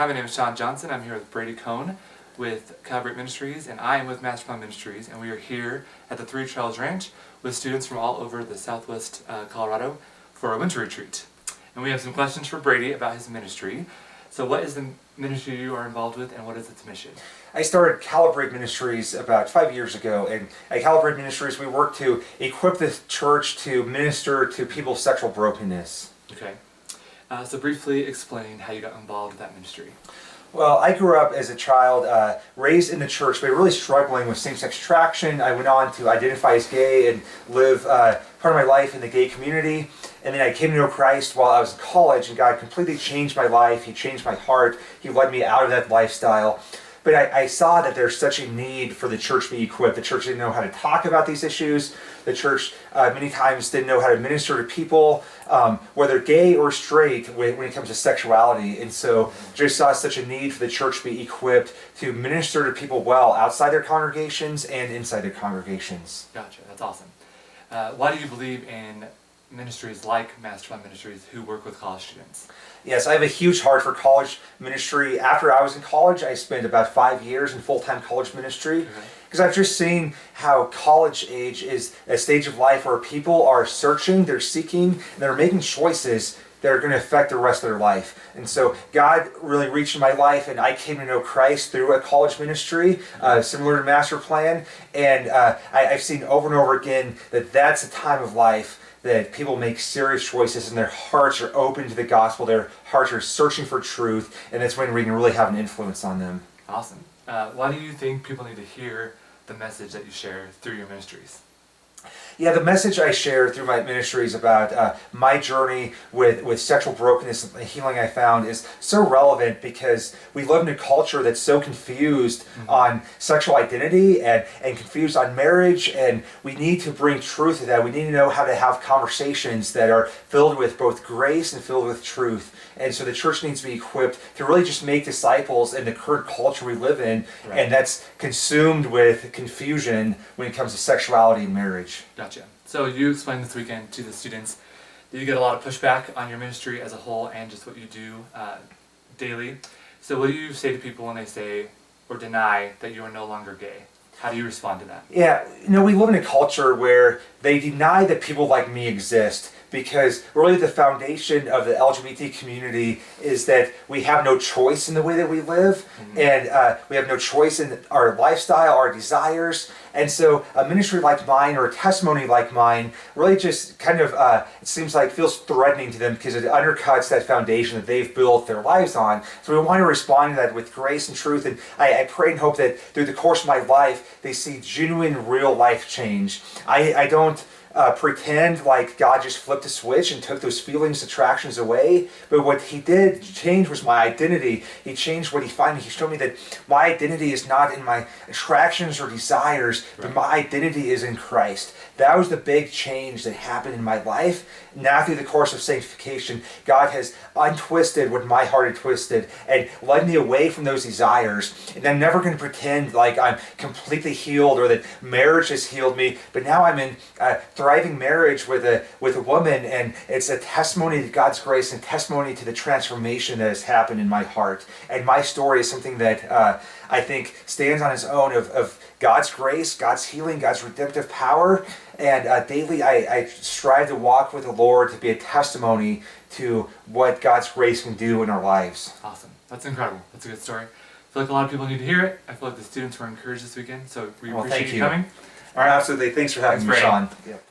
Hi, my name is Sean Johnson. I'm here with Brady Cone with Calibrate Ministries, and I am with Masterplan Ministries, and we are here at the Three Trails Ranch with students from all over the southwest Colorado for a winter retreat. And we have some questions for Brady about his ministry. So what is the ministry you are involved with, and what is its mission? I started Calibrate Ministries about 5 years ago, and at Calibrate Ministries we work to equip the church to minister to people's sexual brokenness. Okay. So briefly explain how you got involved with that ministry. Well, I grew up as a child, raised in the church, but really struggling with same-sex attraction. I went on to identify as gay and live part of my life in the gay community. And then I came to know Christ while I was in college, and God completely changed my life. He changed my heart. He led me out of that lifestyle. But I saw that there's such a need for the church to be equipped. The church didn't know how to talk about these issues. The church many times didn't know how to minister to people, whether gay or straight, when it comes to sexuality. And so just saw such a need for the church to be equipped to minister to people well outside their congregations and inside their congregations. Gotcha, that's awesome. Why do you believe in ministries like Masterplan Ministries who work with college students? Yes, I have a huge heart for college ministry. After I was in college, I spent about 5 years in full-time college ministry because I've just seen how college age is a stage of life where people are searching, they're seeking, and they're making choices that are going to affect the rest of their life. And so God really reached in my life, and I came to know Christ through a college ministry, similar to Master Plan. And I've seen over and over again that that's a time of life that people make serious choices and their hearts are open to the gospel, their hearts are searching for truth, and that's when we can really have an influence on them. Awesome. Why do you think people need to hear the message that you share through your ministries? Yeah, the message I share through my ministries about my journey with sexual brokenness and the healing I found is so relevant because we live in a culture that's so confused on sexual identity and confused on marriage, and we need to bring truth to that. We need to know how to have conversations that are filled with both grace and filled with truth. And so the church needs to be equipped to really just make disciples in the current culture we live in, and that's consumed with confusion when it comes to sexuality and marriage. Gotcha. So you explained this weekend to the students that you get a lot of pushback on your ministry as a whole and just what you do daily. So what do you say to people when they say or deny that you are no longer gay? How do you respond to that? Yeah, we live in a culture where they deny that people like me exist, because really the foundation of the LGBT community is that we have no choice in the way that we live, and we have no choice in our lifestyle, our desires. And so a ministry like mine or a testimony like mine really just kind of, it seems like feels threatening to them because it undercuts that foundation that they've built their lives on. So we want to respond to that with grace and truth, and I pray and hope that through the course of my life they see genuine, real life change. I don't pretend like God just flipped a switch and took those feelings, attractions away. But what He did change was my identity. He changed what He found. He showed me that my identity is not in my attractions or desires, but my identity is in Christ. That was the big change that happened in my life. Now through the course of sanctification, God has untwisted what my heart had twisted and led me away from those desires. And I'm never going to pretend like I'm completely healed or that marriage has healed me. But now I'm in thriving marriage with a woman, and it's a testimony to God's grace and testimony to the transformation that has happened in my heart. And my story is something that I think stands on its own of God's grace, God's healing, God's redemptive power. And daily I strive to walk with the Lord to be a testimony to what God's grace can do in our lives. Awesome. That's incredible. That's a good story. I feel like a lot of people need to hear it. I feel like the students were encouraged this weekend, so we appreciate you coming. All right, absolutely. Thanks for having me, Brady. Sean. Yep.